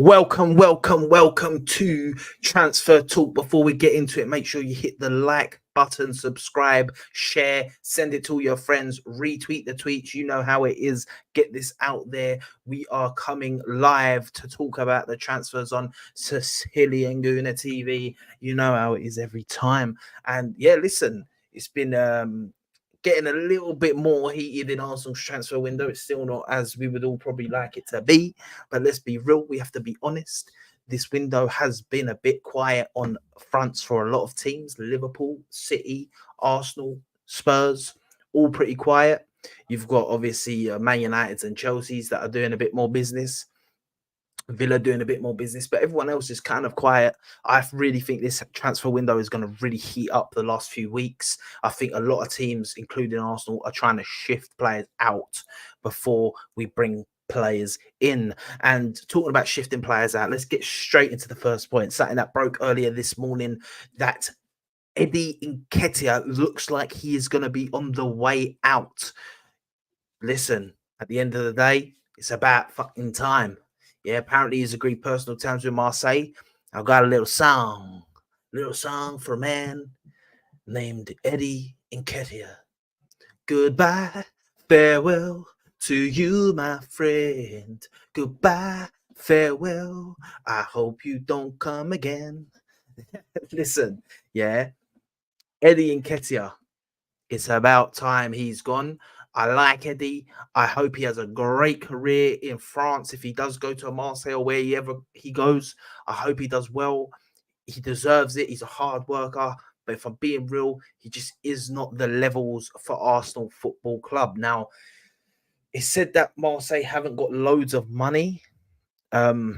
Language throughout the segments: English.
Welcome to Transfer Talk. Before we get into it, make sure you hit the like button, subscribe, share, send it to all your friends, retweet the tweets. You know how it is. Get this out there. We are coming live to talk about the transfers on siciliangoonertv. You know how it is every time. And yeah, listen, it's been getting a little bit more heated in Arsenal's transfer window. It's still not as we would all probably like it to be, but let's be real. We have to be honest. This window has been a bit quiet on fronts for a lot of teams. Liverpool, City, Arsenal, Spurs, all pretty quiet. You've got obviously Man United's and Chelsea's that are doing a bit more business. Villa doing a bit more business, but everyone else is kind of quiet. I really think this transfer window is going to really heat up the last few weeks. I think a lot of teams, including Arsenal, are trying to shift players out before we bring players in. And talking about shifting players out, let's get straight into the first point. Something that broke earlier this morning, that Eddie Nketiah looks like he is going to be on the way out. Listen, at the end of the day, it's about fucking time. Yeah, apparently he's agreed personal terms with Marseille. I've got a little song for a man named Eddie Nketiah. Goodbye, farewell to you, my friend. Goodbye, farewell. I hope you don't come again. Listen, yeah, Eddie Nketiah. It's about time he's gone. I like Eddie. I hope he has a great career in France. If he does go to Marseille or wherever he goes, I hope he does well. He deserves it. He's a hard worker. But if I'm being real, he just is not the levels for Arsenal Football Club. Now, it's said that Marseille haven't got loads of money. It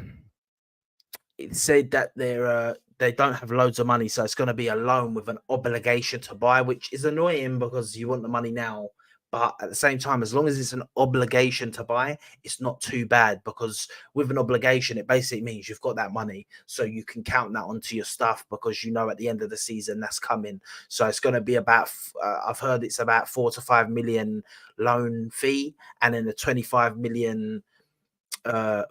said that they don't have loads of money, so it's going to be a loan with an obligation to buy, which is annoying because you want the money now. But at the same time, as long as it's an obligation to buy, it's not too bad, because with an obligation, it basically means you've got that money, so you can count that onto your stuff, because you know at the end of the season that's coming. So it's going to be about, I've heard it's about 4 to 5 million loan fee, and then the 25 million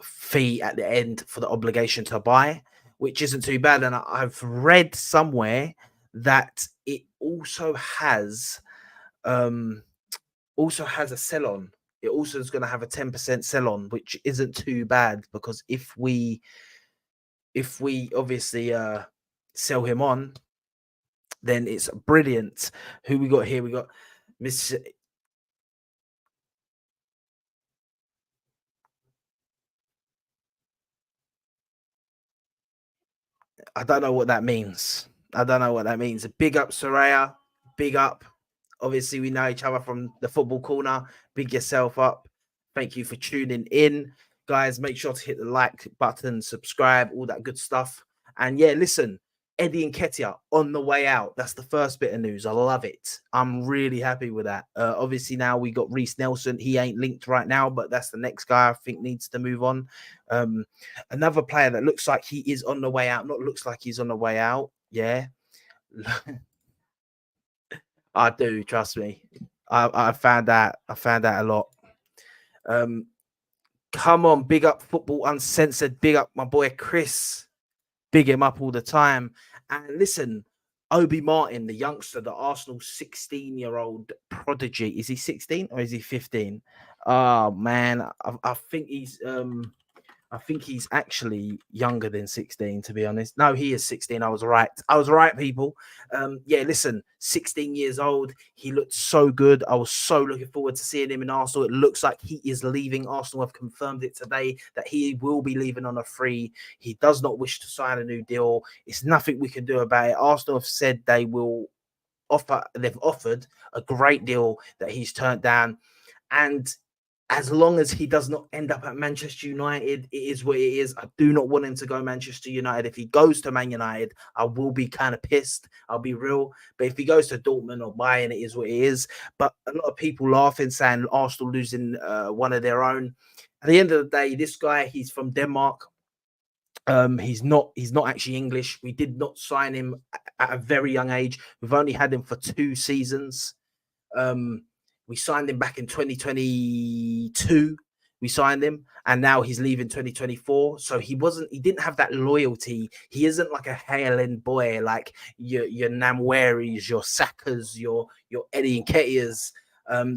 fee at the end for the obligation to buy, which isn't too bad. And I've read somewhere that it also has a sell on. It also is going to have a 10% sell on, which isn't too bad, because if we obviously sell him on, then it's brilliant. Who we got here? We got Miss. I don't know what that means. Big up, Soraya. Big up. Obviously, we know each other from the football corner. Big yourself up. Thank you for tuning in. Guys, make sure to hit the like button, subscribe, all that good stuff. And yeah, listen, Eddie Nketiah on the way out. That's the first bit of news. I love it. I'm really happy with that. Obviously, now we got Reece Nelson. He ain't linked right now, but that's the next guy I think needs to move on. Another player that looks like he is on the way out. Not looks like he's on the way out. Yeah. I do, trust me. I found out a lot. Come on, big up Football Uncensored. Big up my boy Chris. Big him up all the time. And listen, Obi Martin, the youngster, the Arsenal 16-year-old prodigy. Is he 16 or is he 15? Oh man, I think he's actually younger than 16, to be honest. No, he is 16. I was right, people. Yeah, listen, 16 years old. He looked so good. I was so looking forward to seeing him in Arsenal. It looks like he is leaving. Arsenal have confirmed it today that he will be leaving on a free. He does not wish to sign a new deal. It's nothing we can do about it. Arsenal have said they've offered a great deal that he's turned down. And as long as he does not end up at Manchester United, it is what it is. I do not want him to go Manchester United. If he goes to Man United, I will be kind of pissed. I'll be real. But if he goes to Dortmund or Bayern, it is what it is. But a lot of people laughing, saying Arsenal losing one of their own. At the end of the day, this guy, he's from Denmark. He's not actually English. We did not sign him at a very young age. We've only had him for 2 seasons. Um, we signed him back in 2022. We signed him, and now he's leaving 2024. So he didn't have that loyalty. He isn't like a Highland boy like your Namweris, your Sakas, your Eddie Nketiahs,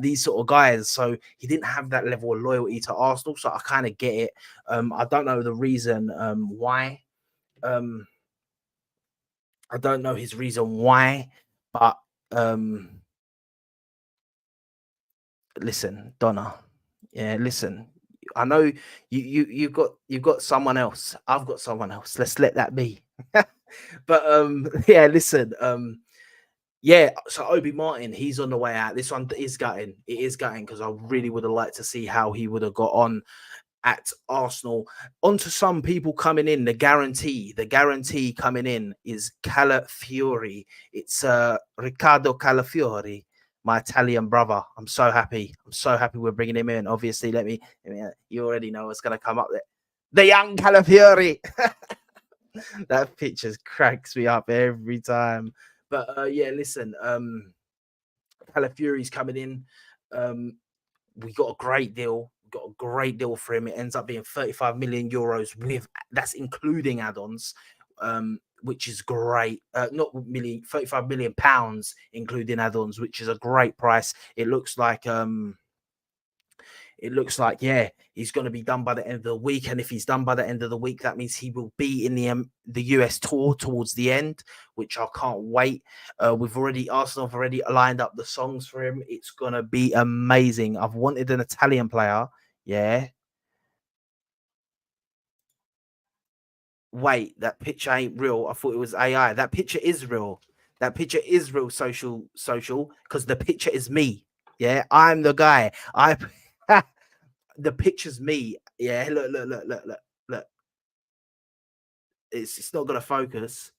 these sort of guys. So he didn't have that level of loyalty to Arsenal. So I kind of get it. I don't know the reason why. Um, I don't know his reason why, but listen, Donna. Yeah, listen. I know you've got someone else. I've got someone else. Let's let that be. But yeah, listen. Yeah, so Obi Martin, he's on the way out. This one is gutting. It is gutting because I really would have liked to see how he would have got on at Arsenal. On to some people coming in. The guarantee coming in is Calafiori. It's Riccardo Calafiori, my Italian brother. I'm so happy. I'm so happy we're bringing him in. Obviously, you already know what's going to come up there. The young Calafiori. That picture cracks me up every time. But yeah, listen, Calafiori's coming in. We got a great deal. Got a great deal for him. It ends up being 35 million euros with that's including add-ons, which is great. Not million, 35 million pounds including add-ons, which is a great price. It looks like yeah, he's going to be done by the end of the week, and if he's done by the end of the week, that means he will be in the US tour towards the end, which I can't wait. Arsenal have already lined up the songs for him. It's going to be amazing. I've wanted an Italian player. Yeah. Wait, that picture ain't real. I thought it was AI. That picture is real. That picture is real. Social, because the picture is me. Yeah, I'm the guy. I the picture's me. Yeah, look. It's not gonna focus,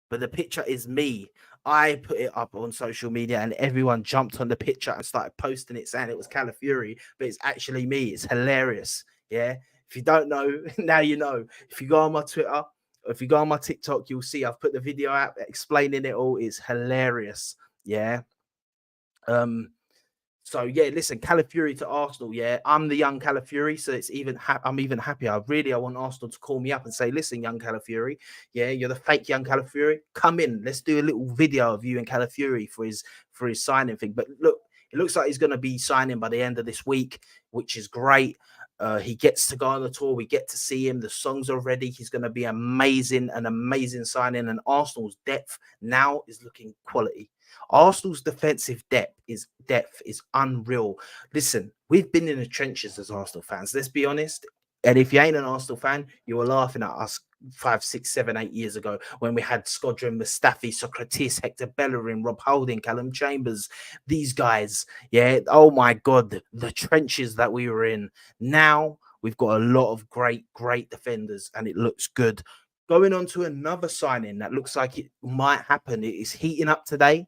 but the picture is me. I put it up on social media, and everyone jumped on the picture and started posting it, saying it was Calafiori, but it's actually me. It's hilarious. Yeah. If you don't know, now you know. If you go on my Twitter, if you go on my TikTok, you'll see I've put the video out explaining it all. It's hilarious. Yeah. Um, So yeah, listen, Calafiori to Arsenal. Yeah, I'm the young Calafiori, so it's I'm even happier. I want Arsenal to call me up and say, "Listen, young Calafiori, yeah, you're the fake young Calafiori. Come in, let's do a little video of you and Calafiori for his signing thing." But look, it looks like he's going to be signing by the end of this week, which is great. He gets to go on the tour. We get to see him. The songs are ready. He's going to be amazing, an amazing signing. And Arsenal's depth now is looking quality. Arsenal's defensive depth is unreal. Listen, we've been in the trenches as Arsenal fans. Let's be honest. And if you ain't an Arsenal fan, you were laughing at us 5, 6, 7, 8 years ago when we had Skodran, Mustafi, Socrates, Hector Bellerin, Rob Holding, Callum Chambers, these guys. Yeah. Oh my God, the trenches that we were in. Now we've got a lot of great defenders, and it looks good. Going on to another signing that looks like it might happen. It is heating up today.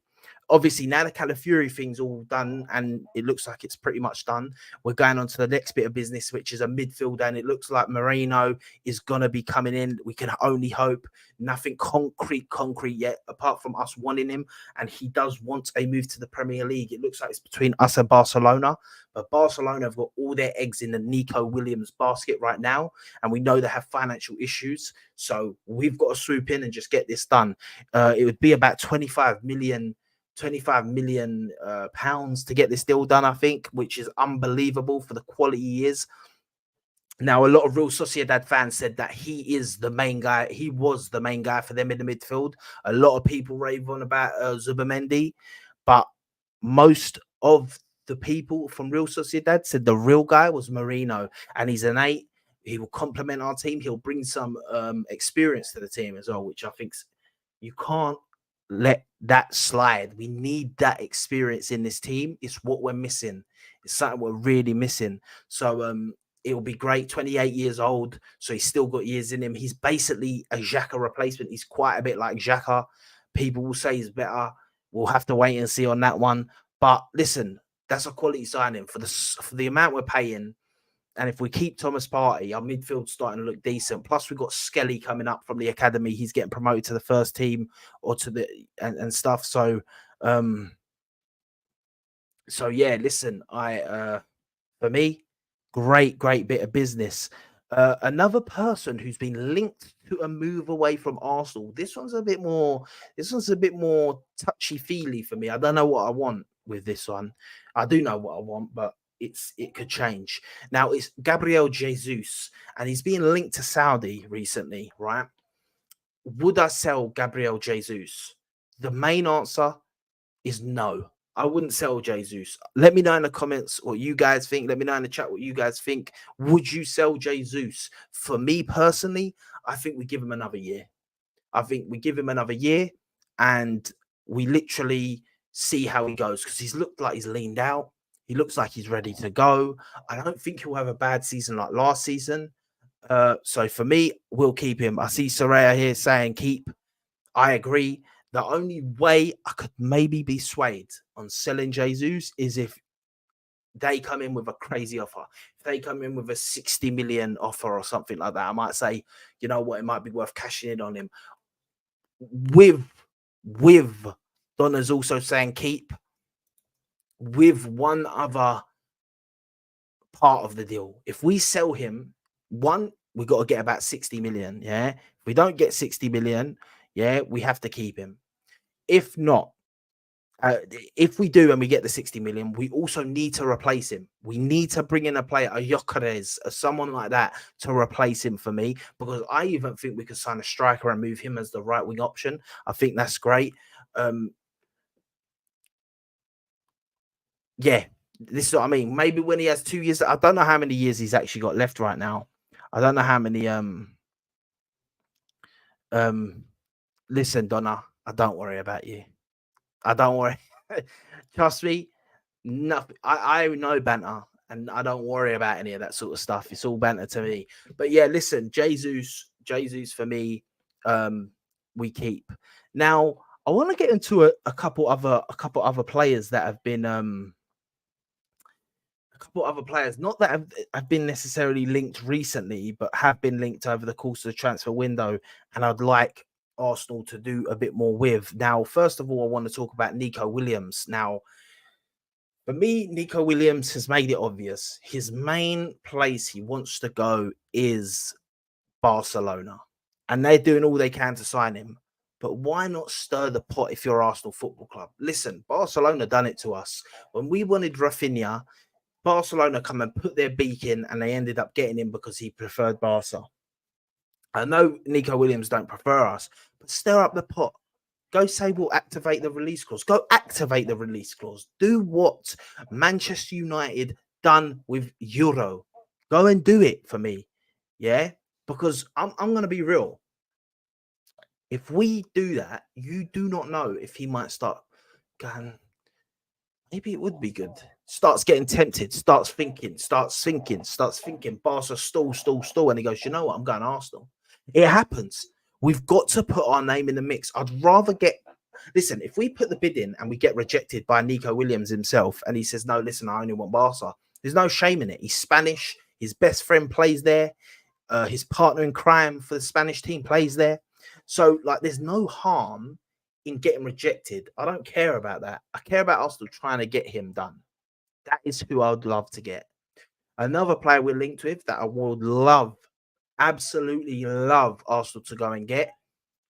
Obviously, now the Calafiori thing's all done, and it looks like it's pretty much done. We're going on to the next bit of business, which is a midfielder, and it looks like Marino is going to be coming in. We can only hope. Nothing concrete yet, apart from us wanting him, and he does want a move to the Premier League. It looks like it's between us and Barcelona, but Barcelona have got all their eggs in the Nico Williams basket right now, and we know they have financial issues, so we've got to swoop in and just get this done. It would be about 25 million pounds to get this deal done, I think, which is unbelievable for the quality he is. Now, a lot of Real Sociedad fans said that he is the main guy. He was the main guy for them in the midfield. A lot of people rave on about Zubamendi, but most of the people from Real Sociedad said the real guy was Marino, and he's an 8. He will complement our team. He'll bring some experience to the team as well, which I think you can't let that slide. We need that experience in this team. It's what we're missing. It's something we're really missing. So it will be great. 28 years old, so he's still got years in him. He's basically a Xhaka replacement. He's quite a bit like Xhaka. People will say he's better. We'll have to wait and see on that one. But listen, that's a quality signing for the amount we're paying. And if we keep Thomas Partey, our midfield's starting to look decent. Plus, we've got Skelly coming up from the academy. He's getting promoted to the first team or to the and stuff. Um, so yeah, listen, for me, great bit of business. Another person who's been linked to a move away from Arsenal. This one's a bit more. This one's a bit more touchy feely for me. I don't know what I want with this one. I do know what I want, but it could change. Now it's Gabriel Jesus, and he's being linked to Saudi recently, right? Would I sell Gabriel Jesus? The main answer is no. I wouldn't sell Jesus. Let me know in the comments what you guys think. Let me know in the chat what you guys think. Would you sell Jesus? For me personally, I think we give him another year. I think we give him another year and we literally see how he goes because he's looked like he's leaned out. He looks like he's ready to go. I don't think he'll have a bad season like last season. So for me, we'll keep him. I see Soraya here saying keep. I agree. The only way I could maybe be swayed on selling Jesus is if they come in with a crazy offer. If they come in with a 60 million offer or something like that, I might say, you know what, it might be worth cashing in on him. With Donna's also saying keep, with one other part of the deal. If we sell him, one, we got to get about 60 million. Yeah. If we don't get 60 million, yeah, we have to keep him. If not, if we do and we get the 60 million, we also need to replace him. We need to bring in a player, a Gyökeres, someone like that to replace him for me, because I even think we could sign a striker and move him as the right wing option. I think that's great. Yeah, this is what I mean. Maybe when he has 2 years, I don't know how many years he's actually got left right now. I don't know how many. Listen, Donna, I don't worry about you. I don't worry. Trust me, nothing. I know banter, and I don't worry about any of that sort of stuff. It's all banter to me. But yeah, listen, Jesus for me, we keep. Now, I want to get into a couple other players that have been a couple other players, not that have been necessarily linked recently, but have been linked over the course of the transfer window, and I'd like Arsenal to do a bit more with. Now, first of all, I want to talk about Nico Williams. Now, for me, Nico Williams has made it obvious. His main place he wants to go is Barcelona, and they're doing all they can to sign him. But why not stir the pot if you're Arsenal Football Club? Listen, Barcelona done it to us. When we wanted Rafinha, Barcelona come and put their beak in, and they ended up getting him because he preferred Barca. I know Nico Williams don't prefer us, but stir up the pot. Go say we'll activate the release clause. Go activate the release clause. Do what Manchester United done with Euro. Go and do it for me. Yeah? Because I'm going to be real. If we do that, you do not know if he might start going, maybe it would be good. Starts getting tempted, starts thinking, Barca stall. And he goes, you know what? I'm going Arsenal. It happens. We've got to put our name in the mix. I'd rather listen, if we put the bid in and we get rejected by Nico Williams himself and he says, no, listen, I only want Barca, there's no shame in it. He's Spanish. His best friend plays there. His partner in crime for the Spanish team plays there. So, like, there's no harm in getting rejected. I don't care about that. I care about Arsenal trying to get him done. That is who I would love to get. Another player we're linked with that I would love, absolutely love Arsenal to go and get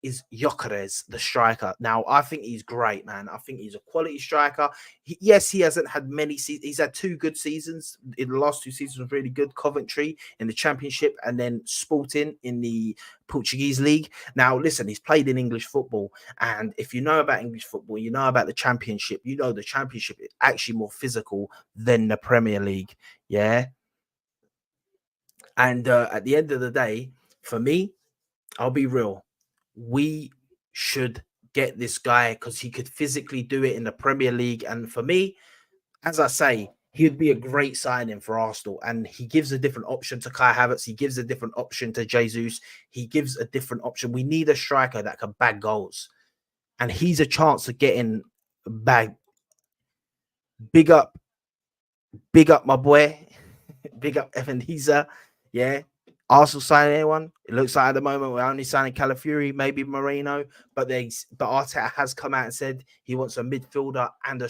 is Gyökeres, the striker. Now, I think he's great, man. I think he's a quality striker. Yes, he hasn't had many seasons. He's had 2 good seasons. In the last 2 seasons was really good. Coventry in the Championship and then Sporting in the Portuguese League. Now, listen, he's played in English football. And if you know about English football, you know about the Championship. You know the Championship is actually more physical than the Premier League. Yeah. And at the end of the day, for me, I'll be real. We should get this guy because he could physically do it in the Premier League. And for me, as I say, he'd be a great signing for Arsenal. And he gives a different option to Kai Havertz. He gives a different option to Jesus. He gives a different option. We need a striker that can bag goals. And he's a chance of getting bag. Big up my boy. Big up Ebenezer. Yeah. Arsenal signing anyone? It looks like at the moment we're only signing Calafiori, maybe Marino, but Arteta has come out and said he wants a midfielder and a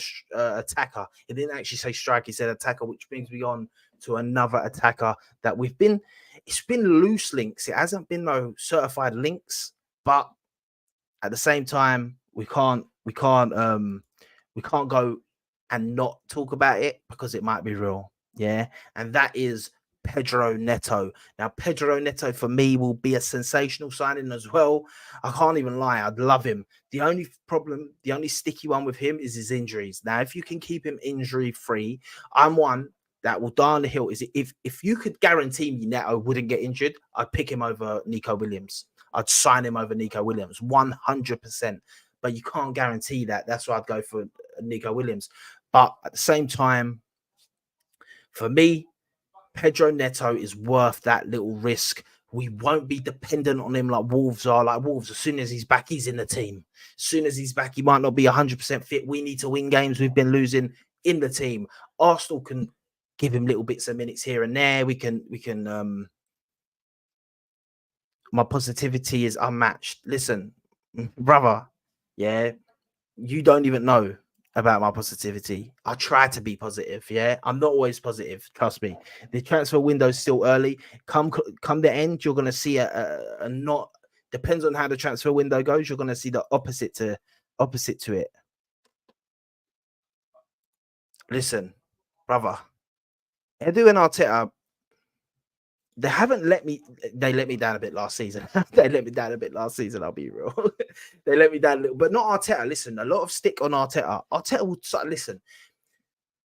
attacker. He didn't actually say striker; he said attacker, which brings me on to another attacker that we've been. It's been loose links. It hasn't been no certified links, but at the same time, we can't go and not talk about it because it might be real. Yeah. And that is Pedro Neto. Now, Pedro Neto for me will be a sensational signing as well. I can't even lie. I'd love him. The only problem, the only sticky one with him is his injuries. Now, if you can keep him injury free, I'm one that will die on the hill. Is if you could guarantee me Neto wouldn't get injured, I'd pick him over Nico Williams. I'd sign him over Nico Williams 100%. But you can't guarantee that. That's why I'd go for Nico Williams. But at the same time, for me, Pedro Neto is worth that little risk. We won't be dependent on him like Wolves are. Like Wolves, as soon as he's back, he's in the team. As soon as he's back, he might not be 100% fit. We need to win games. We've been losing in the team. Arsenal can give him little bits of minutes here and there. We can my positivity is unmatched. Listen, brother, yeah, you don't even know about my positivity. I try to be positive. Yeah, I'm not always positive. Trust me. The transfer window is still early. Come the end, you're gonna see a not. Depends on how the transfer window goes. You're gonna see the opposite to it. Listen, brother, Edu and Arteta, they haven't let me. They let me down a bit last season. They let me down a bit last season. I'll be real. They let me down a little, but not Arteta. Listen, a lot of stick on Arteta. Arteta will listen.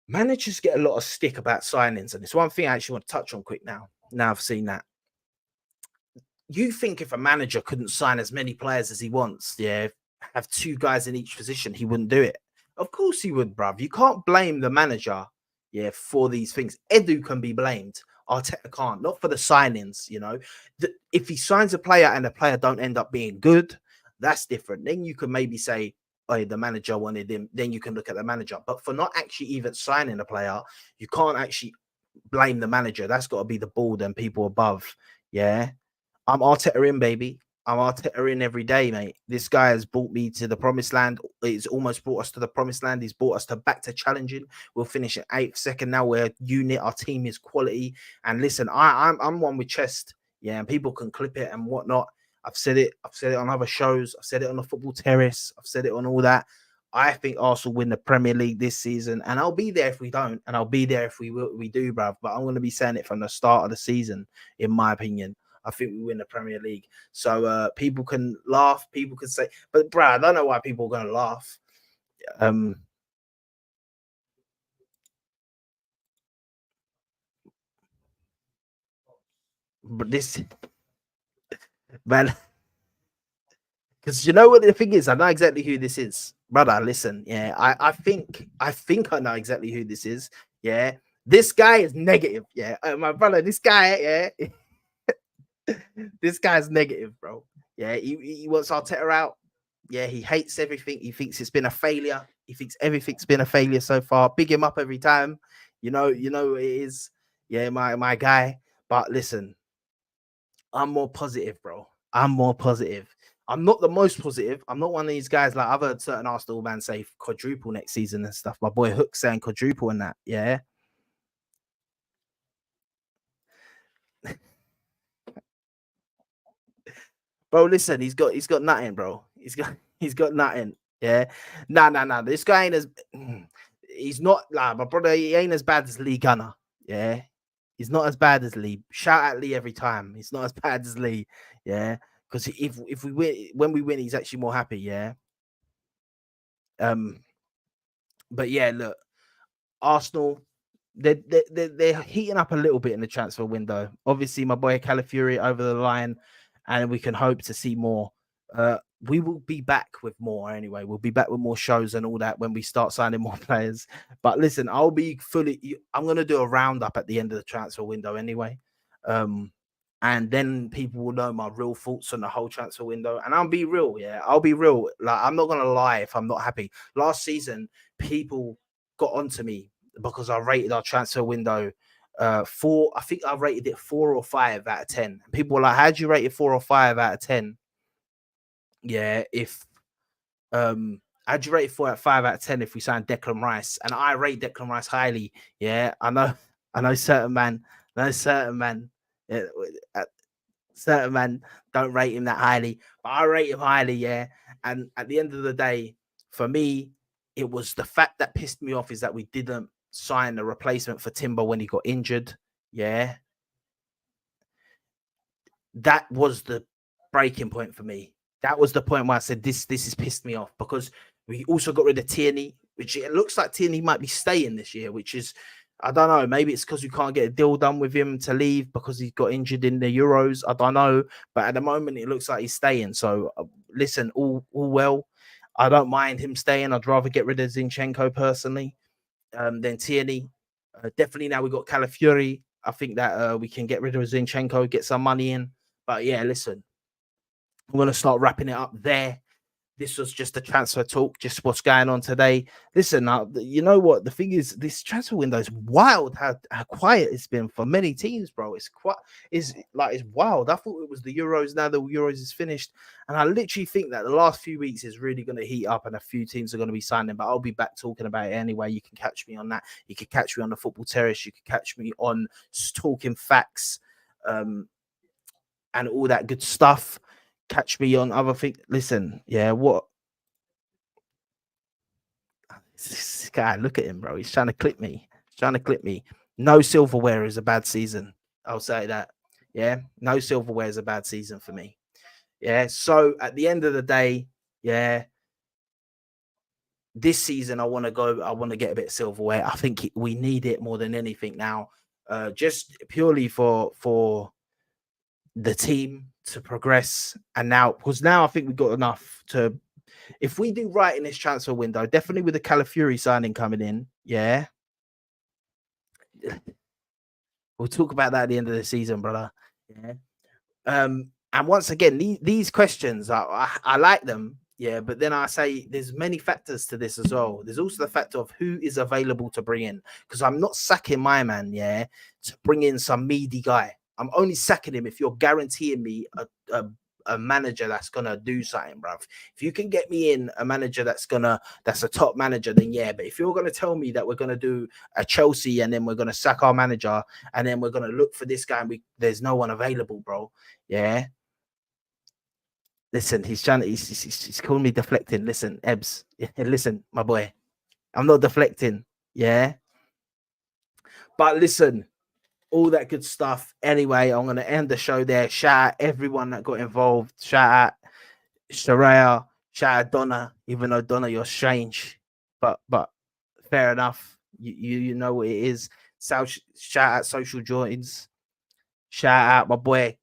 Managers get a lot of stick about signings, and it's one thing I actually want to touch on quick now. Now I've seen that. You think if a manager couldn't sign as many players as he wants, yeah, have two guys in each position, he wouldn't do it. Of course he would, bruv. You can't blame the manager, yeah, for these things. Edu can be blamed. Arteta can't, not for the signings, you know. If he signs a player and the player don't end up being good, that's different. Then you can maybe say, oh, the manager wanted him. Then you can look at the manager. But for not actually even signing a player, you can't actually blame the manager. That's got to be the board and people above. Yeah. I'm Arteta in, baby. I'm Arteta in every day, mate. This guy has brought me to the promised land. He's almost brought us to the promised land. He's brought us to back to challenging. We'll finish at 8th, second now. We're a unit. Our team is quality. And listen, I'm one with chest. Yeah, and people can clip it and whatnot. I've said it. I've said it on other shows. I've said it on the football terrace. I've said it on all that. I think Arsenal win the Premier League this season, and I'll be there if we don't, and I'll be there if we do, bruv. But I'm going to be saying it from the start of the season, in my opinion. I think we win the Premier League. So people can laugh, people can say, but bro, I don't know why people are going to laugh. But this, man, because you know what the thing is, I know exactly who this is, brother. Listen, yeah, I think I know exactly who this is. Yeah, this guy is negative. Yeah, my brother, this guy, yeah. This guy's negative, bro. Yeah, he wants Arteta out. Yeah, he hates everything. He thinks it's been a failure. He thinks everything's been a failure so far. Big him up every time. You know it is. Yeah, my guy. But listen, I'm more positive, bro. I'm more positive. I'm not the most positive. I'm not one of these guys like I've heard certain Arsenal man say quadruple next season and stuff. My boy Hook saying quadruple and that. Yeah. Bro, listen, he's got nothing, bro. He's got nothing. Yeah. Nah. This guy ain't as he's not like my brother, he ain't as bad as Lee Gunner. Yeah. He's not as bad as Lee. Shout out Lee every time. He's not as bad as Lee. Yeah. Because if we win when we win, he's actually more happy. Yeah. Um, but yeah, look, Arsenal, they're heating up a little bit in the transfer window. Obviously, my boy Calafiori over the line, and we can hope to see more. We will be back with more anyway. We'll be back with more shows and all that when we start signing more players. But listen, I'm gonna do a roundup at the end of the transfer window anyway. And then people will know my real thoughts on the whole transfer window. And I'll be real, yeah. I'll be real. Like I'm not gonna lie if I'm not happy. Last season, people got onto me because I rated our transfer window Four. I think I rated it 4 or 5 out of 10. People were like, "How do you rate it 4 or 5 out of 10?" Yeah, if I'd rate it 4 out of 5 out of 10 if we signed Declan Rice, and I rate Declan Rice highly. Yeah, I know, I know certain man, yeah, certain man don't rate him that highly, but I rate him highly. Yeah, and at the end of the day, for me, it was the fact that pissed me off is that we didn't sign a replacement for Timber when he got injured. Yeah, that was the breaking point for me. That was the point where I said this has pissed me off, because we also got rid of Tierney, which it looks like Tierney might be staying this year, which is, I don't know, maybe it's because we can't get a deal done with him to leave because he got injured in the Euros. I don't know, but at the moment it looks like he's staying. So listen, all well. I don't mind him staying. I'd rather get rid of Zinchenko personally than Tierney. Definitely now we got Calafiori. I think that we can get rid of Zinchenko, get some money in. But yeah, listen, I'm going to start wrapping it up there. This was just a transfer talk, just what's going on today. Listen, you know what? The thing is, this transfer window is wild. How quiet it's been for many teams, bro. It's it's wild. I thought it was the Euros. Now the Euros is finished, and I literally think that the last few weeks is really going to heat up, and a few teams are going to be signing. But I'll be back talking about it anyway. You can catch me on that. You can catch me on the Football Terrace. You can catch me on Talking Facts, and all that good stuff. Catch me on other things. Listen, yeah, what this guy, look at him, bro. He's trying to clip me. He's trying to clip me. No silverware is a bad season. I'll say that. Yeah, no silverware is a bad season for me. Yeah. So at the end of the day, yeah, this season I want to get a bit of silverware. I think we need it more than anything now. Just purely for the team to progress, and now because now I think we've got enough to, if we do right in this transfer window, definitely with the Calafiori signing coming in, yeah, we'll talk about that at the end of the season, brother. Yeah. And once again, these questions, I like them, yeah, but then I say there's many factors to this as well. There's also the factor of who is available to bring in, because I'm not sacking my man, yeah, to bring in some meaty guy. I'm only sacking him if you're guaranteeing me a manager that's gonna do something, bruv. If you can get me in a manager that's a top manager, then yeah. But if you're gonna tell me that we're gonna do a Chelsea and then we're gonna sack our manager and then we're gonna look for this guy and there's no one available, bro. Yeah. Listen, he's calling me deflecting. Listen, Ebbs. Listen, my boy. I'm not deflecting. Yeah. But listen, all that good stuff. Anyway, I'm gonna end the show there. Shout out everyone that got involved. Shout out Sharaya, shout out Donna, even though Donna, you're strange. But fair enough. You know what it is. So shout out Social Joins. Shout out my boy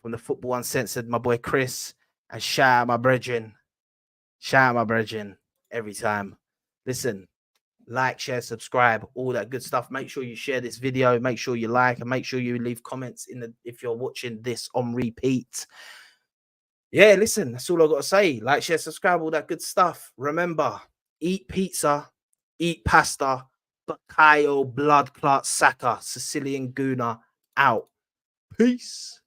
from the Football Uncensored, my boy Chris. And shout out my brethren. Shout out my brethren every time. Listen, like, share, subscribe, all that good stuff. Make sure you share this video. Make sure you like, and make sure you leave comments if you're watching this on repeat. Yeah, listen, that's all I got to say. Like, share, subscribe, all that good stuff. Remember, eat pizza, eat pasta, but Kyle Blood Clot Saka, Sicilian Gooner out. Peace.